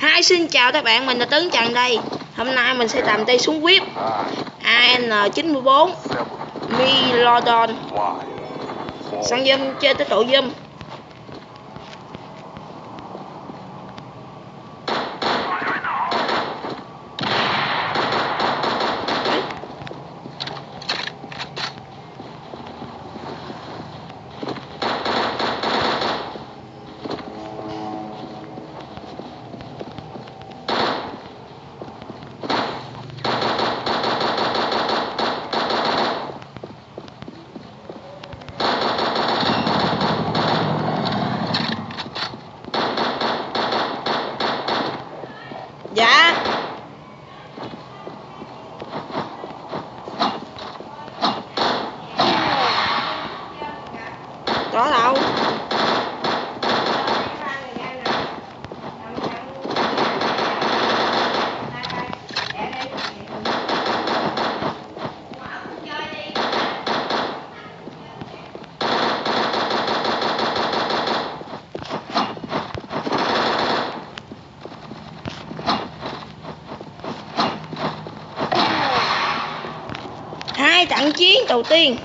Hi, xin chào các bạn, mình là Tấn Trần đây. Hôm nay mình sẽ làm tay súng whip AN94 Milodon. Săn zoom chơi tới độ zoom. Dạ. Có đâu. Hai trận chiến đầu tiên.